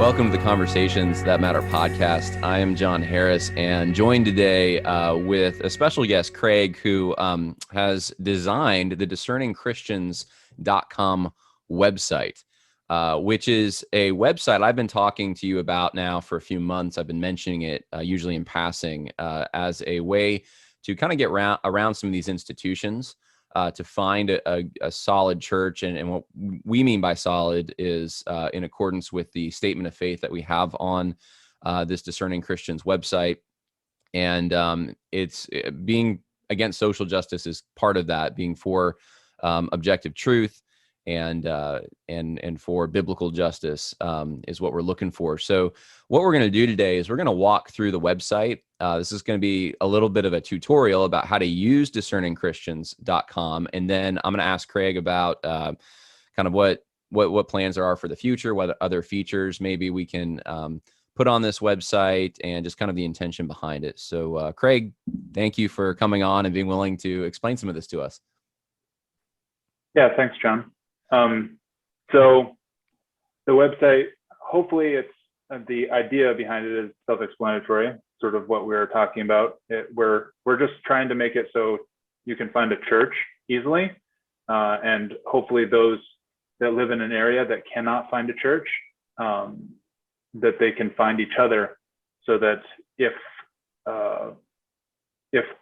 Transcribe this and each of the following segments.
Welcome to the Conversations That Matter podcast. I am John Harris and joined today with a special guest, Craig, who has designed the discerningchristians.com website, which is a website I've been talking to you about now for a few months. I've been mentioning it usually in passing as a way to kind of get around some of these institutions. To find a solid church. And what we mean by solid is in accordance with the statement of faith that we have on this Discerning Christians website. And it's being against social justice is part of that, being for objective truth and for biblical justice is what we're looking for. So what we're going to do today is we're going to walk through the website. This is going to be a little bit of a tutorial about how to use discerningchristians.com. And then I'm going to ask Craig about kind of what plans there are for the future, what other features maybe we can put on this website, and just kind of the intention behind it. So Craig, thank you for coming on and being willing to explain some of this to us. Yeah, thanks, John. So the website, hopefully the idea behind it is self-explanatory, sort of what we were talking about. We're just trying to make it so you can find a church easily, and hopefully those that live in an area that cannot find a church, that they can find each other, so that if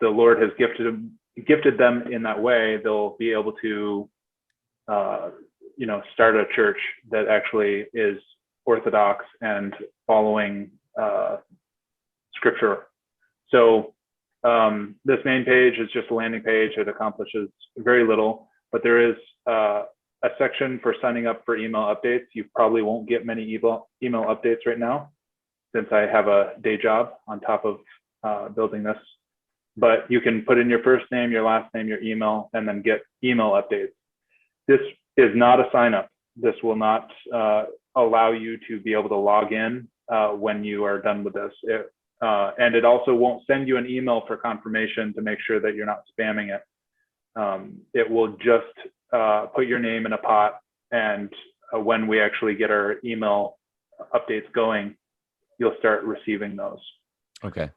the Lord has gifted them in that way, they'll be able to start a church that actually is orthodox and following scripture. So this main page is just a landing page. It accomplishes very little, but there is a section for signing up for email updates. You probably won't get many email updates right now, since I have a day job on top of building this. But you can put in your first name, your last name, your email, and then get email updates. This is not a sign up. This will not allow you to be able to log in when you are done with this. And it also won't send you an email for confirmation to make sure that you're not spamming it. It will just put your name in a pot, and when we actually get our email updates going, you'll start receiving those. Okay.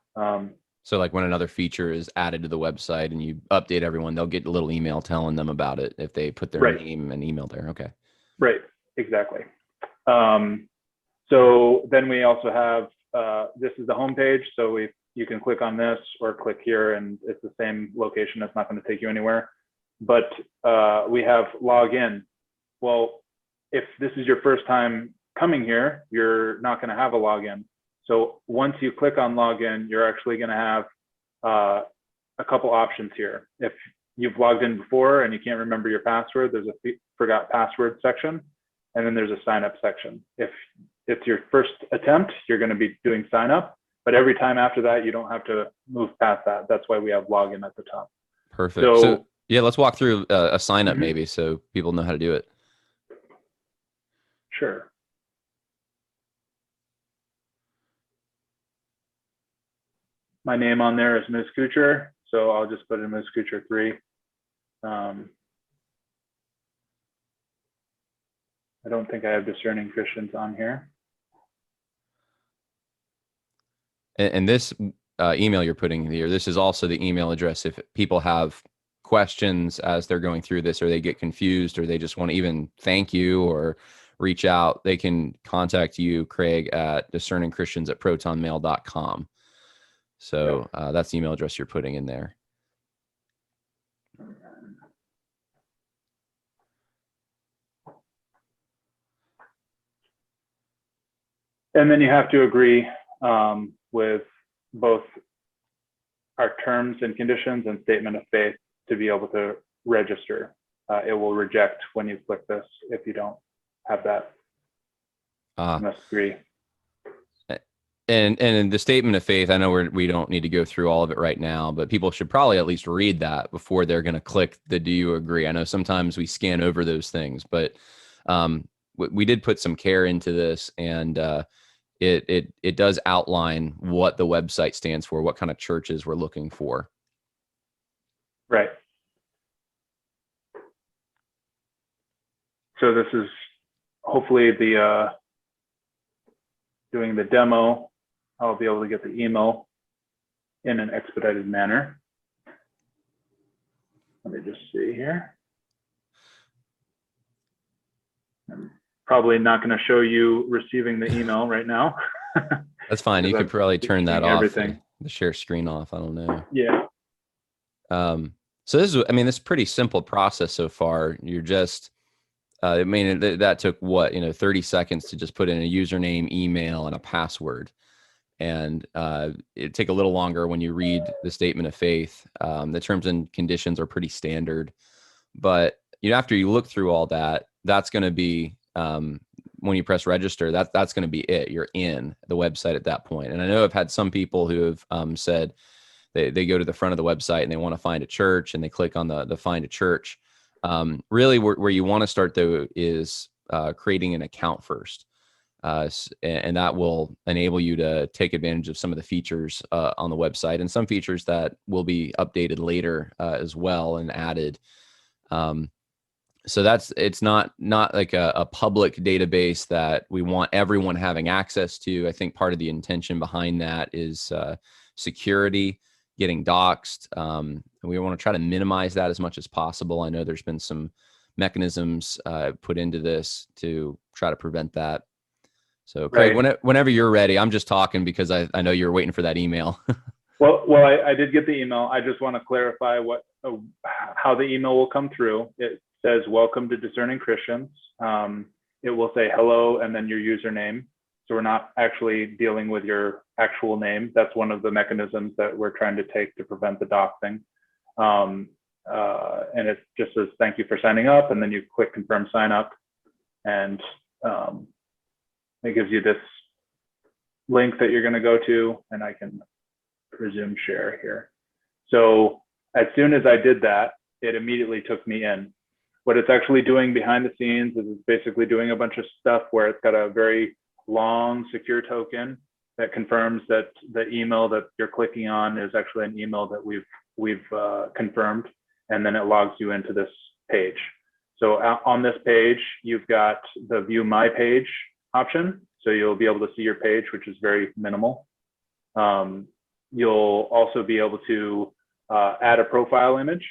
So like when another feature is added to the website and you update everyone, they'll get a little email telling them about it if they put their name and email there. Okay. Right. Exactly. So then we also have, this is the homepage. So you can click on this or click here, and it's the same location. It's not going to take you anywhere. But we have login. Well, if this is your first time coming here, you're not going to have a login. So once you click on login, you're actually going to have a couple options here. If you've logged in before and you can't remember your password, there's a forgot password section, and then there's a sign up section. If it's your first attempt, you're going to be doing sign up, but every time after that, you don't have to move past that. That's why we have login at the top. Perfect. So yeah, let's walk through a sign up maybe, so people know how to do it. Sure. My name on there is Ms. Kucher, so I'll just put in Ms. Kucher 3. I don't think I have Discerning Christians on here. And this email you're putting here, this is also the email address if people have questions as they're going through this, or they get confused, or they just want to even thank you or reach out, they can contact you, Craig, at discerningchristians@protonmail.com. So that's the email address you're putting in there. And then you have to agree with both our terms and conditions and statement of faith to be able to register. It will reject when you click this if you don't have that. You must agree. And the statement of faith, I know we don't need to go through all of it right now, but people should probably at least read that before they're going to click the "Do you agree?" I know sometimes we scan over those things, but we did put some care into this, and it does outline what the website stands for, what kind of churches we're looking for. Right. So this is hopefully the doing the demo, I'll be able to get the email in an expedited manner. Let me just see here. I'm probably not going to show you receiving the email right now. That's fine. You could probably turn that off, everything. the share screen off. I don't know. Yeah. So this is, I mean, this is a pretty simple process so far. You're just, I mean, that took what, 30 seconds to just put in a username, email, and a password. And it'd take a little longer when you read the statement of faith. The terms and conditions are pretty standard. But after you look through all that, that's going to be, when you press register, that's going to be it. You're in the website at that point. And I know I've had some people who have said they go to the front of the website and they want to find a church, and they click on the find a church. Really, where you want to start, though, is creating an account first. And that will enable you to take advantage of some of the features on the website, and some features that will be updated later as well and added. So it's not like a public database that we want everyone having access to. I think part of the intention behind that is security, getting doxxed. And we want to try to minimize that as much as possible. I know there's been some mechanisms put into this to try to prevent that. So Craig, Right. Whenever you're ready, I'm just talking because I know you're waiting for that email. Well, I did get the email. I just want to clarify how the email will come through. It says, "Welcome to Discerning Christians." It will say hello and then your username. So we're not actually dealing with your actual name. That's one of the mechanisms that we're trying to take to prevent the doxing. And it just says, "Thank you for signing up," and then you click confirm sign up, and it gives you this link that you're going to go to, and I can resume share here. So as soon as I did that, it immediately took me in. What it's actually doing behind the scenes is it's basically doing a bunch of stuff where it's got a very long secure token that confirms that the email that you're clicking on is actually an email that we've confirmed, and then it logs you into this page. So on this page, you've got the view my page option. So you'll be able to see your page, which is very minimal. You'll also be able to add a profile image,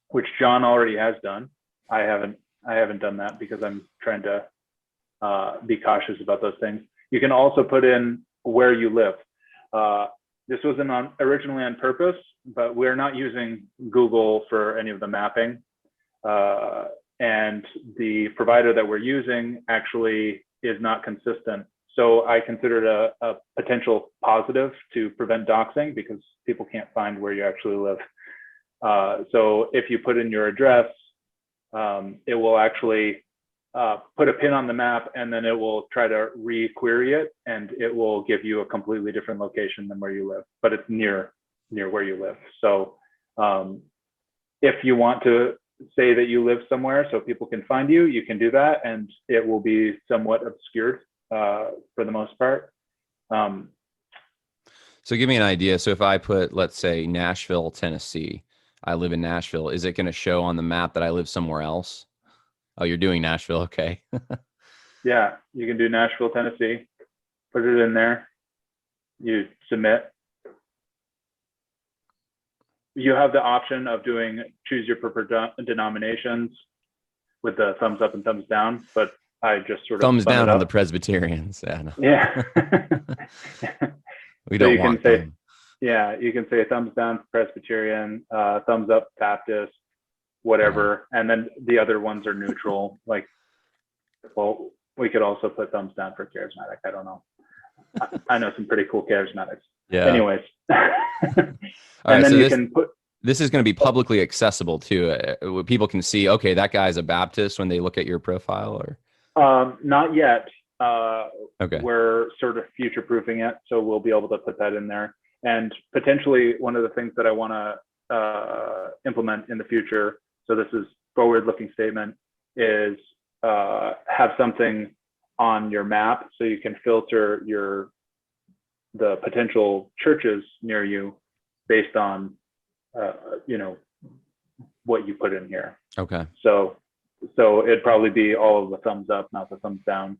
which John already has done. I haven't done that because I'm trying to be cautious about those things. You can also put in where you live. This wasn't originally on purpose, but we're not using Google for any of the mapping. And the provider that we're using actually is not consistent. So I consider it a potential positive to prevent doxing, because people can't find where you actually live. So if you put in your address, it will actually put a pin on the map, and then it will try to re-query it, and it will give you a completely different location than where you live, but it's near where you live. So if you want to say that you live somewhere so people can find you, you can do that, and it will be somewhat obscured for the most part. So give me an idea. So if I put, let's say, Nashville, Tennessee, I live in Nashville, is it going to show on the map that I live somewhere else? Oh, you're doing Nashville. Okay. Yeah, you can do Nashville, Tennessee, put it in there, you submit. You have the option of choose your preferred denominations with the thumbs up and thumbs down, but I just sort of thumbs down on the Presbyterians. Yeah. No. Yeah. We don't want them. Yeah, you can say thumbs down Presbyterian, thumbs up Baptist, whatever, and then the other ones are neutral. Like, well, we could also put thumbs down for charismatic. I don't know. I know some pretty cool charismatics. Yeah. Anyways. All right, so you can put. This is going to be publicly accessible too. People can see, okay, that guy's a Baptist when they look at your profile, or? Not yet. Okay. We're sort of future-proofing it, so we'll be able to put that in there. And potentially one of the things that I want to implement in the future, so this is forward-looking statement, is have something on your map so you can filter the potential churches near you based on what you put in here. Okay. So it'd probably be all of the thumbs up, not the thumbs down.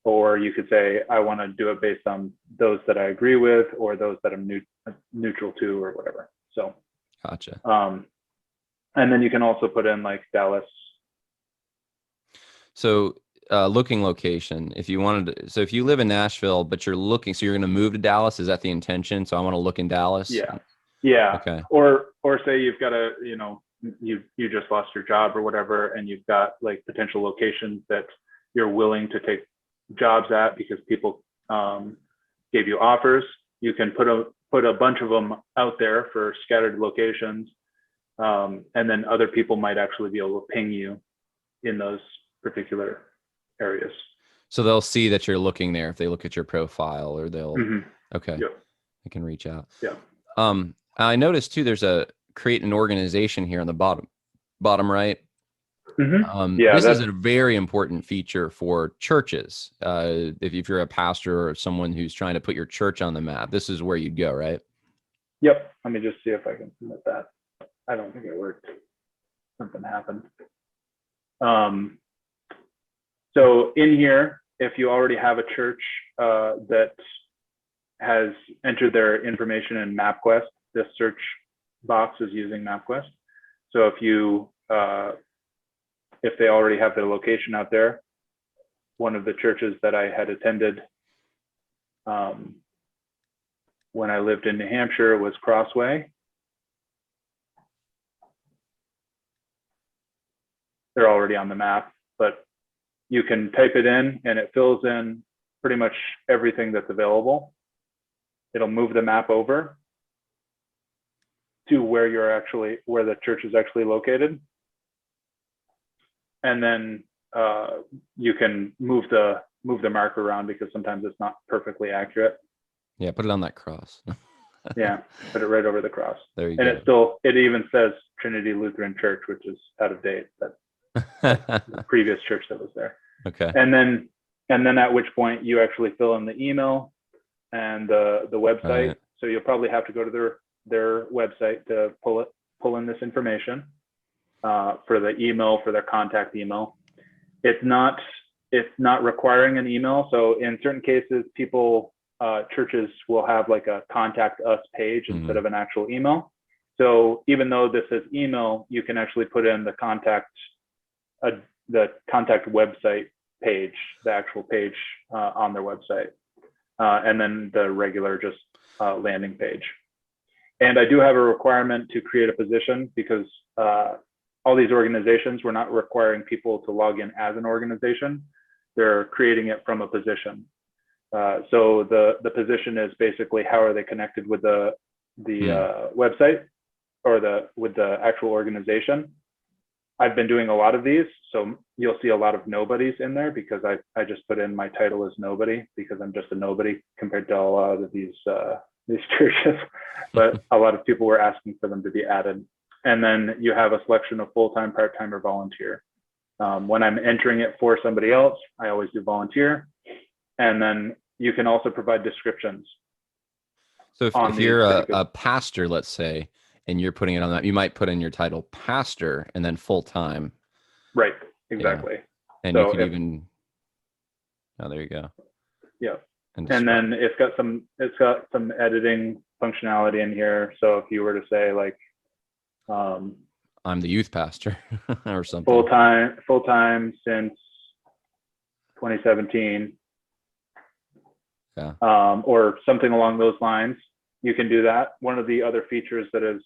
or you could say, I want to do it based on those that I agree with, or those that I'm neutral to, or whatever. So, Gotcha. And then you can also put in like Dallas. So looking location, if you wanted to, so if you live in Nashville, but you're looking, so you're going to move to Dallas, is that the intention? So I want to look in Dallas? Yeah. Yeah. Okay. Or say you've got a, you just lost your job or whatever, and you've got like potential locations that you're willing to take jobs at because people gave you offers. You can put a bunch of them out there for scattered locations, and then other people might actually be able to ping you in those particular areas. So they'll see that you're looking there if they look at your profile, or they'll okay. Yep. I can reach out. Yeah. I noticed too, there's a create an organization here on the bottom right. Yeah, this is a very important feature for churches. If you're a pastor or someone who's trying to put your church on the map, this is where you'd go, right? Yep. Let me just see if I can submit that. I don't think it worked. Something happened. So in here, if you already have a church that has entered their information in MapQuest, this search box is using MapQuest. So if they already have their location out there, one of the churches that I had attended when I lived in New Hampshire was Crossway. They're already on the map, but you can type it in and it fills in pretty much everything that's available. It'll move the map over to where the church is actually located. And then you can move the marker around because sometimes it's not perfectly accurate. Yeah, put it on that cross. Yeah, put it right over the cross. There you go. And it even says Trinity Lutheran Church, which is out of date. That's the previous church that was there. Okay. And then at which point you actually fill in the email and the website. Right. So you'll probably have to go to their website to pull in this information for the email, for their contact email. It's not requiring an email. So in certain cases, churches will have like a contact us page instead of an actual email. So even though this is email, you can actually put in the contact website page, the actual page on their website, and then the regular just landing page. And I do have a requirement to create a position because all these organizations, we're not requiring people to log in as an organization. They're creating it from a position. So the position is basically how are they connected with the website or with the actual organization. I've been doing a lot of these, so you'll see a lot of nobodies in there because I just put in my title as nobody because I'm just a nobody compared to a lot of these churches. But a lot of people were asking for them to be added. And then you have a selection of full-time, part-time, or volunteer. When I'm entering it for somebody else, I always do volunteer. And then you can also provide descriptions. So if you're a pastor, let's say, and you're putting it on that, you might put in your title pastor and then full-time. Right, exactly. Yeah. And so you could there you go. Yeah. And then it's got some editing functionality in here. So if you were to say like, I'm the youth pastor or something. Full-time since 2017. Yeah. Or something along those lines, you can do that. One of the other features that is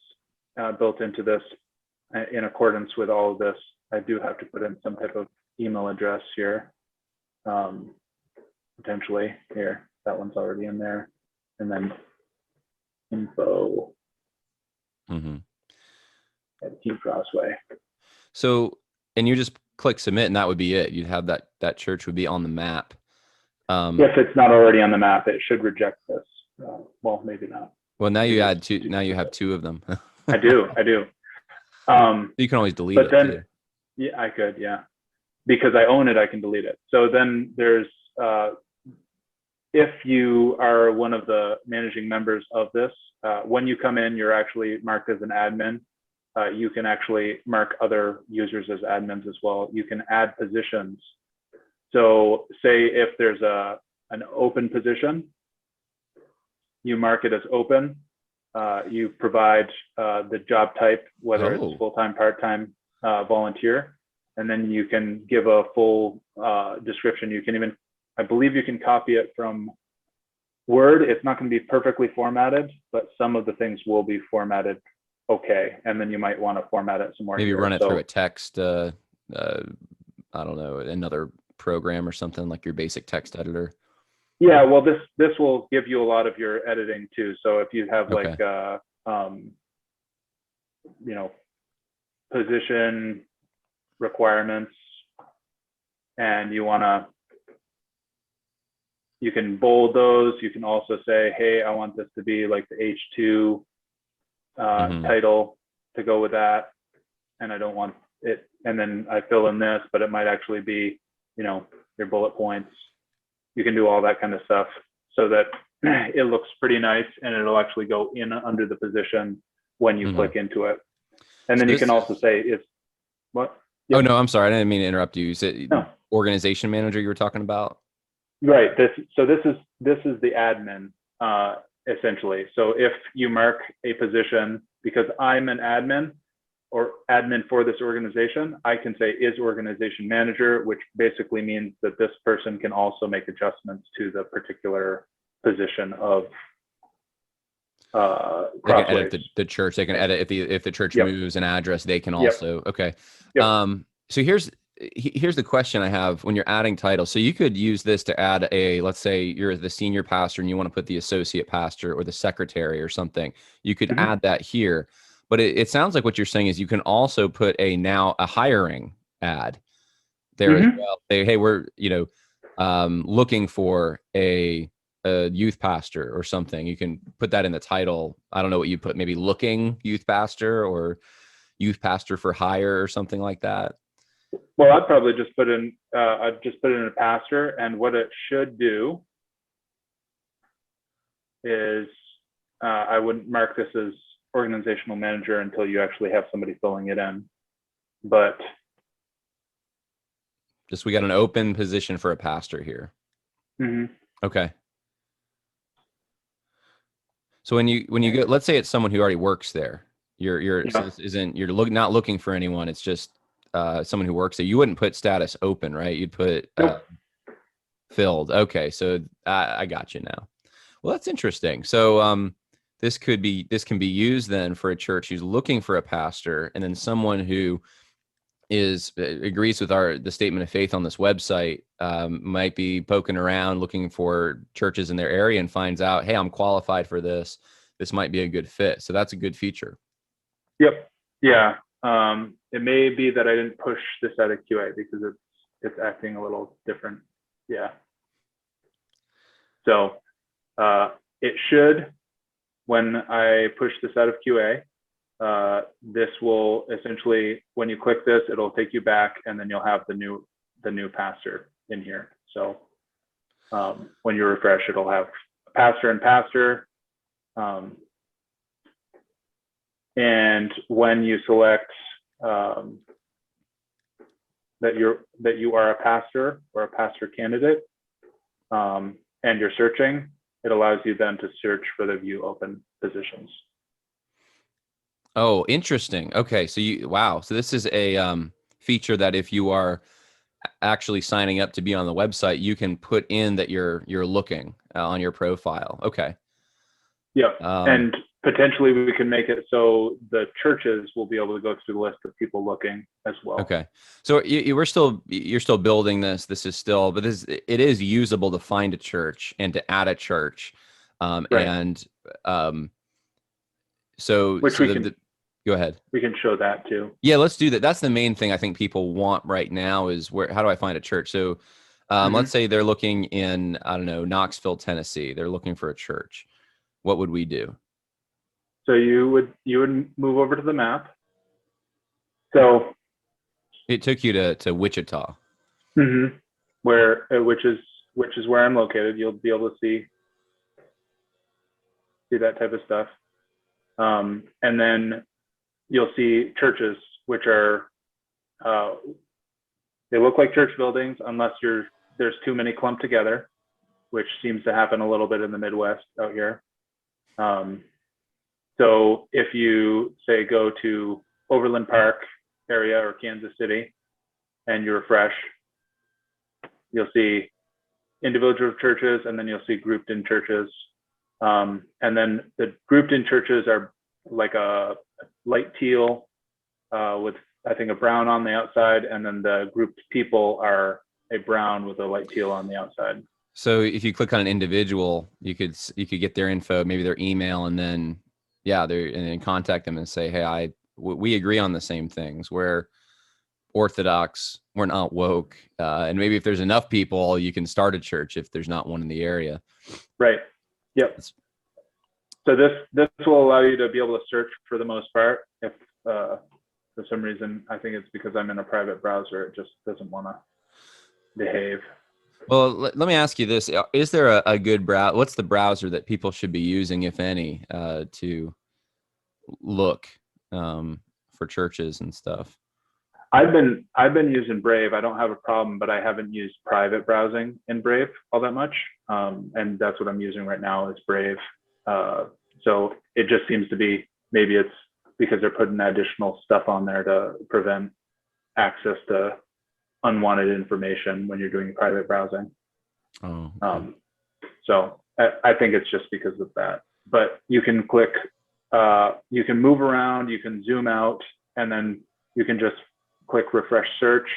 built into this, in accordance with all of this, I do have to put in some type of email address here, potentially here. That one's already in there, and then info at Team Crossway. So, and you just click submit, and that would be it. You'd have that church would be on the map. If it's not already on the map, it should reject this. Well, maybe not. Well, now you add two. Now you have two of them. I do. You can always delete it. Too. Yeah, I could. Yeah, because I own it, I can delete it. So then there's, if you are one of the managing members of this, when you come in, you're actually marked as an admin. You can actually mark other users as admins as well. You can add positions So say if there's an open position, you mark it as open. You provide the job type, whether it's full-time, part-time, volunteer, and then you can give a full description. You can even, I believe you can copy it from Word. It's not going to be perfectly formatted, but some of the things will be formatted okay. And then you might want to format it some more. Maybe run it through a text, I don't know, another program or something like your basic text editor. Yeah, well, this will give you a lot of your editing too. So if you have like, you know, position requirements, and you can bold those. You can also say, hey, I want this to be like the H2 title to go with that, and I don't want it. And then I fill in this, but it might actually be, you know, your bullet points. You can do all that kind of stuff so that it looks pretty nice, and it'll actually go in under the position when you click into it. And then you can also say, "Is what?" Yep. Oh no, I'm sorry, I didn't mean to interrupt you. You said organization manager you were talking about. Right. This is the admin essentially. So if you mark a position, because I'm an admin or admin for this organization, I can say is organization manager, which basically means that this person can also make adjustments to the particular position of they can edit the church. They can edit if the church moves an address, they can also okay. So here's the question I have when you're adding titles. So you could use this to add let's say you're the senior pastor and you want to put the associate pastor or the secretary or something. You could add that here. But it sounds like what you're saying is you can also put a hiring ad there as well. Say, hey, we're looking for a youth pastor or something. You can put that in the title. I don't know what you put, maybe looking youth pastor or youth pastor for hire or something like that. Well, I'd probably just put in a pastor, and what it should do is I wouldn't mark this as organizational manager until you actually have somebody filling it in. But just we got an open position for a pastor here. Okay. So when you go, let's say it's someone who already works there. So this isn't not looking for anyone. It's just someone who works there. You wouldn't put status open, right? You'd put filled. Okay, so I got you now. Well, that's interesting. So this can be used then for a church who's looking for a pastor, and then someone who agrees with the statement of faith on this website might be poking around looking for churches in their area and finds out, hey, I'm qualified for this. This might be a good fit. So that's a good feature. Yep. Yeah. It may be that I didn't push this out of QA because it's acting a little different. Yeah. So it should, when I push this out of QA, this will essentially, when you click this, it'll take you back, and then you'll have the new pastor in here. So when you refresh, it'll have pastor and pastor. And when you select that you are a pastor or a pastor candidate, and you're searching, it allows you then to search for the view open positions. Oh, interesting. Okay, so so this is a feature that if you are actually signing up to be on the website, you can put in that you're looking on your profile. Okay. Yeah, and potentially we can make it so the churches will be able to go through the list of people looking as well. Okay, so you're still building this. This is still, but it is usable to find a church and to add a church, right. And so go ahead. We can show that too. Yeah, let's do that. That's the main thing I think people want right now is how do I find a church? So let's say they're looking in, I don't know, Knoxville, Tennessee. They're looking for a church. What would we do? So you would move over to the map. So it took you to Wichita. Where which is where I'm located. You'll be able to see that type of stuff. And then you'll see churches, which are they look like church buildings unless you're there's too many clumped together, which seems to happen a little bit in the Midwest out here. So if you say go to Overland Park area or Kansas City and you refresh, you'll see individual churches, and then you'll see grouped in churches. And then the grouped in churches are like a light teal with, I think, a brown on the outside, and then the grouped people are a brown with a light teal on the outside. So if you click on an individual, you could get their info, maybe their email, and then and then contact them and say, hey, we agree on the same things. We're Orthodox, we're not woke, and maybe if there's enough people, you can start a church if there's not one in the area. Right. Yep. So this will allow you to be able to search for the most part. If for some reason, I think it's because I'm in a private browser, it just doesn't want to behave. Well, let me ask you this. Is there a good browser? What's the browser that people should be using, if any, to look for churches and stuff? I've been using Brave. I don't have a problem, but I haven't used private browsing in Brave all that much. And that's what I'm using right now is Brave. So it just seems to be, maybe it's because they're putting additional stuff on there to prevent access to unwanted information when you're doing private browsing. Oh, okay. So I think it's just because of that. But you can click, you can move around, you can zoom out, and then you can just click refresh search.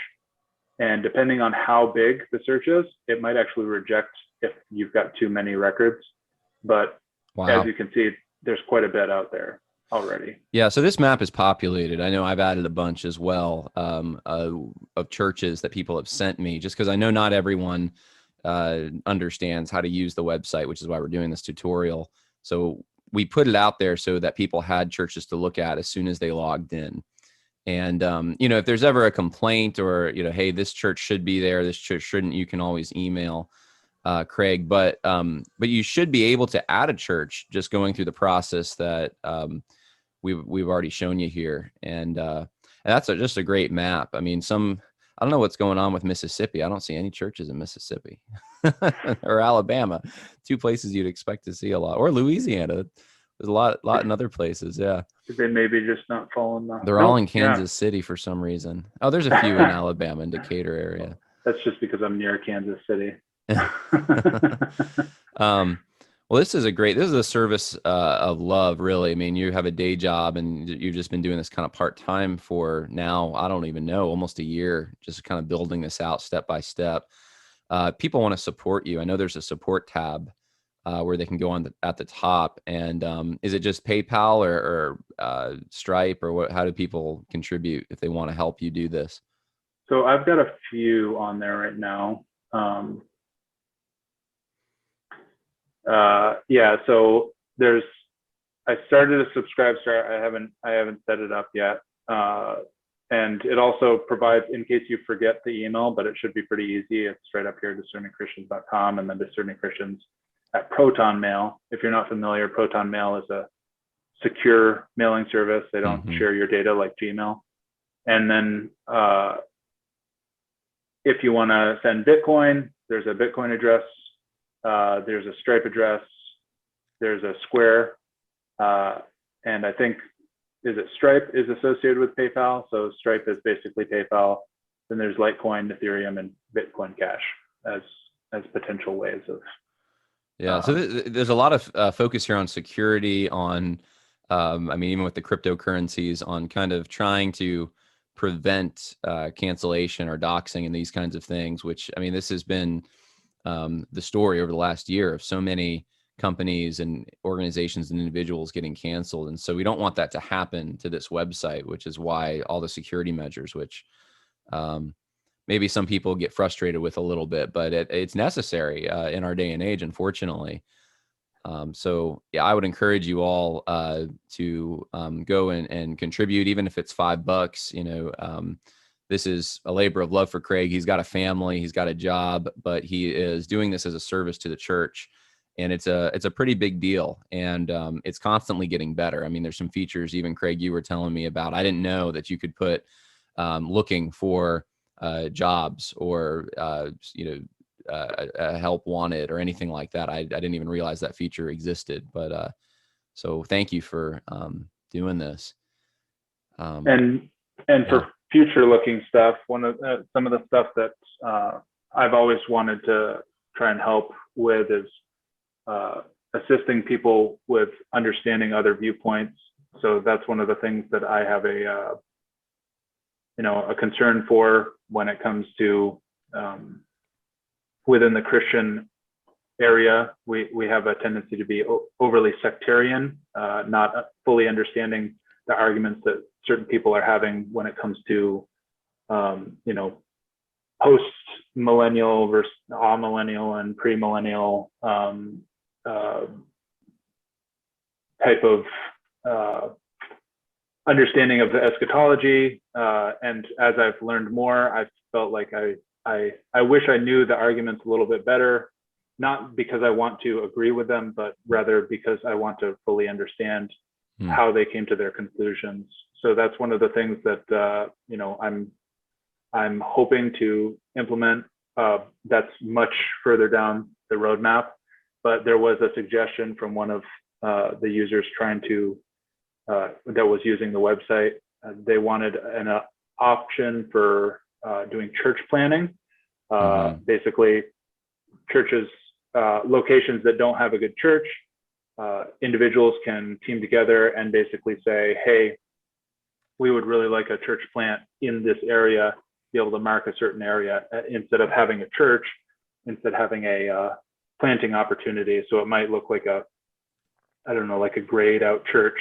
And depending on how big the search is, it might actually reject if you've got too many records. But as you can see, there's quite a bit out there already. Yeah, so this map is populated. I know I've added a bunch as well of churches that people have sent me, just because I know not everyone understands how to use the website, which is why we're doing this tutorial. So we put it out there so that people had churches to look at as soon as they logged in. And, if there's ever a complaint or, hey, this church should be there, this church shouldn't, you can always email Craig. But you should be able to add a church just going through the process that we've already shown you here. And that's just a great map. I mean, I don't know what's going on with Mississippi. I don't see any churches in Mississippi or Alabama, two places you'd expect to see a lot, or Louisiana. There's a lot in other places. Yeah. They maybe just not following the. They're all in Kansas City for some reason. Oh, there's a few in Alabama and Decatur area. That's just because I'm near Kansas City. Well, this is a service of love, really. I mean, you have a day job and you've just been doing this kind of part-time for now, I don't even know, almost a year, just kind of building this out step by step. People want to support you. I know there's a support tab where they can go at the top. And is it just PayPal or Stripe, or how do people contribute if they want to help you do this? So I've got a few on there right now. So I started a Subscribe Star. I haven't set it up yet. And it also provides, in case you forget the email, but it should be pretty easy. It's right up here, discerningchristians.com, and then Discerning Christians at Proton Mail. If you're not familiar, Proton Mail is a secure mailing service. They don't share your data like Gmail. And then if you want to send Bitcoin, there's a Bitcoin address. There's a Stripe address. There's a Square. And I think, Stripe is associated with PayPal. So Stripe is basically PayPal. Then there's Litecoin, Ethereum, and Bitcoin Cash as potential ways of. Yeah, so there's a lot of focus here on security, on, even with the cryptocurrencies, on kind of trying to prevent cancellation or doxing and these kinds of things, which, this has been the story over the last year of so many companies and organizations and individuals getting canceled. And so we don't want that to happen to this website, which is why all the security measures, which maybe some people get frustrated with a little bit, but it's necessary in our day and age, unfortunately. So yeah, I would encourage you all to go and contribute, even if it's $5. This is a labor of love for Craig. He's got a family, he's got a job, but he is doing this as a service to the church. And it's a pretty big deal. And it's constantly getting better. There's some features, even Craig, you were telling me about. I didn't know that you could put looking for jobs or, help wanted or anything like that. I didn't even realize that feature existed. But so thank you for doing this. And for future looking stuff, some of the stuff that I've always wanted to try and help with is assisting people with understanding other viewpoints. So that's one of the things that I have a concern for when it comes to within the Christian area. We have a tendency to be overly sectarian, not fully understanding the arguments that certain people are having when it comes to post-millennial versus amillennial and premillennial type of understanding of the eschatology. And as I've learned more, I've felt like I wish I knew the arguments a little bit better, not because I want to agree with them, but rather because I want to fully understand how they came to their conclusions. So that's one of the things that I'm hoping to implement. That's much further down the roadmap, but there was a suggestion from one of the users trying to that was using the website. They wanted an option for doing church planning. Basically, churches, locations that don't have a good church, individuals can team together and basically say, hey, we would really like a church plant in this area, be able to mark a certain area instead of having a church, instead of having a planting opportunity. So it might look like like a grayed out church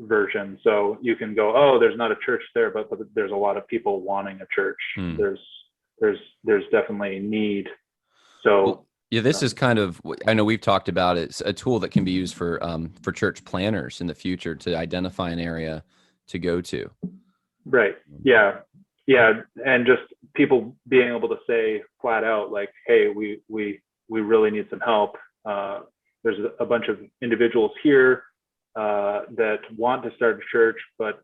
version. So you can go, oh, there's not a church there, but there's a lot of people wanting a church. There's definitely need. So well, yeah, this is kind of, I know we've talked about it. It's a tool that can be used for church planners in the future to identify an area to go to. Right. Yeah. And just people being able to say flat out, like, hey, we really need some help. There's a bunch of individuals here that want to start a church, but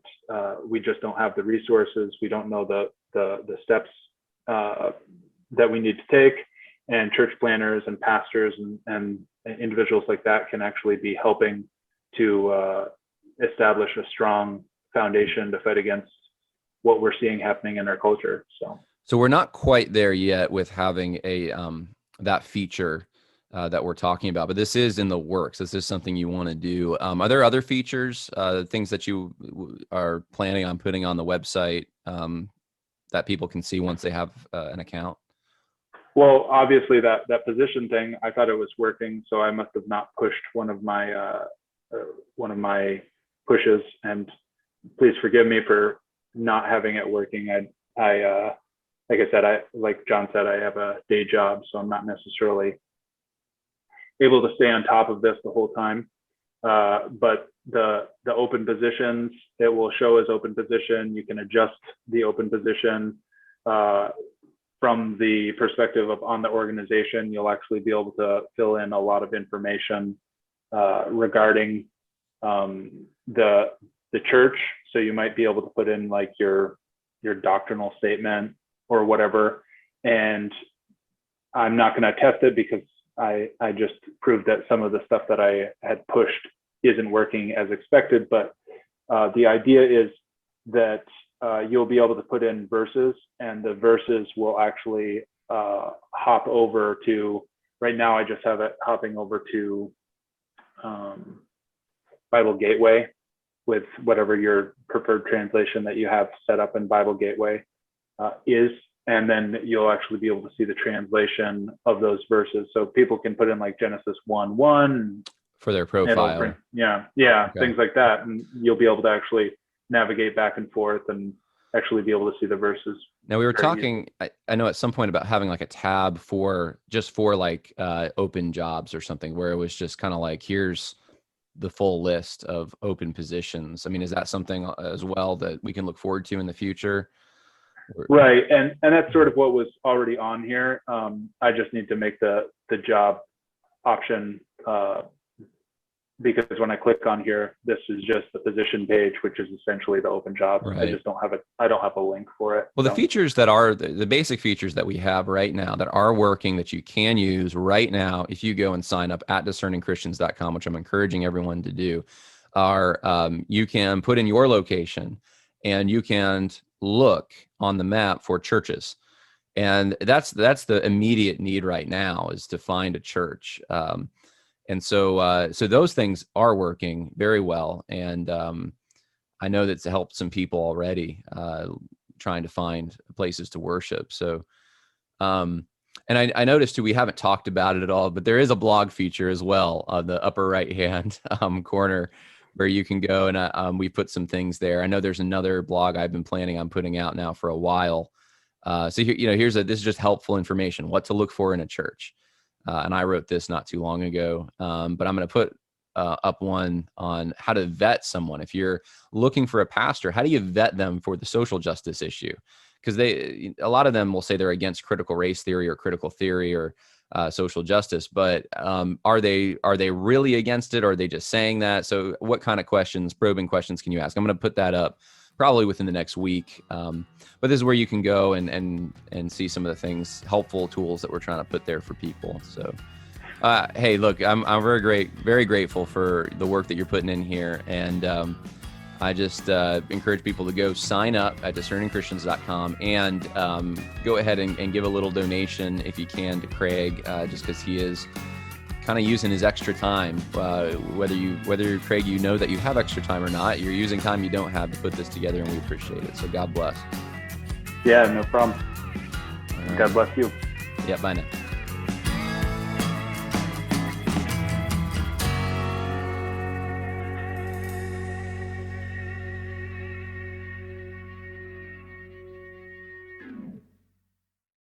we just don't have the resources. We don't know the steps that we need to take. And church planners and pastors and individuals like that can actually be helping to establish a strong foundation to fight against what we're seeing happening in our culture. So we're not quite there yet with having a that feature that we're talking about, but this is in the works. This is something you want to do. Are there other features, things that you are planning on putting on the website that people can see once they have an account? Well, obviously that position thing, I thought it was working, so I must have not pushed one of my pushes. And please forgive me for not having it working. I like I said, like John said, I have a day job, so I'm not necessarily able to stay on top of this the whole time. But the open positions, it will show as open position. You can adjust the open position from the perspective of on the organization. You'll actually be able to fill in a lot of information regarding the church. So you might be able to put in like your doctrinal statement or whatever. And I'm not going to test it because I just proved that some of the stuff that I had pushed isn't working as expected. But the idea is that you'll be able to put in verses, and the verses will actually hop over to, right now I just have it hopping over to Bible Gateway with whatever your preferred translation that you have set up in Bible Gateway is. And then you'll actually be able to see the translation of those verses. So people can put in like Genesis 1:1 for their profile. Okay. Things like that. And you'll be able to actually navigate back and forth and actually be able to see the verses. Now we were talking, I know at some point about having like a tab for like open jobs or something, where it was just kind of like, here's the full list of open positions. I mean, is that something as well that we can look forward to in the future? Right. And that's sort of what was already on here. I just need to make the job option because when I click on here, this is just the position page, which is essentially the open jobs. Right. I just don't have a link for it. Well, the features that are the basic features that we have right now that are working that you can use right now, if you go and sign up at discerningchristians.com, which I'm encouraging everyone to do, are you can put in your location and you can look on the map for churches. And that's the immediate need right now, is to find a church. And so those things are working very well. And I know that's helped some people already trying to find places to worship. So, and I noticed too, we haven't talked about it at all, but there is a blog feature as well on the upper right-hand corner where you can go, and we put some things there. I know there's another blog I've been planning on putting out now for a while. So here, this is just helpful information, what to look for in a church. And I wrote this not too long ago, but I'm going to put up one on how to vet someone. If you're looking for a pastor, how do you vet them for the social justice issue? Because a lot of them will say they're against critical race theory or critical theory or social justice, but are they really against it, or are they just saying that? So what kind of questions, probing questions, can you ask? I'm going to put that up probably within the next week. But this is where you can go and see some of the things, helpful tools that we're trying to put there for people. So, hey, look, I'm very grateful for the work that you're putting in here. And I just encourage people to go sign up at discerningchristians.com and go ahead and give a little donation if you can to Craig, just because he is kind of using his extra time, whether Craig, that you have extra time or not, you're using time you don't have to put this together, and we appreciate it. So God bless. Yeah, no problem. Right. God bless you. Yeah, bye now.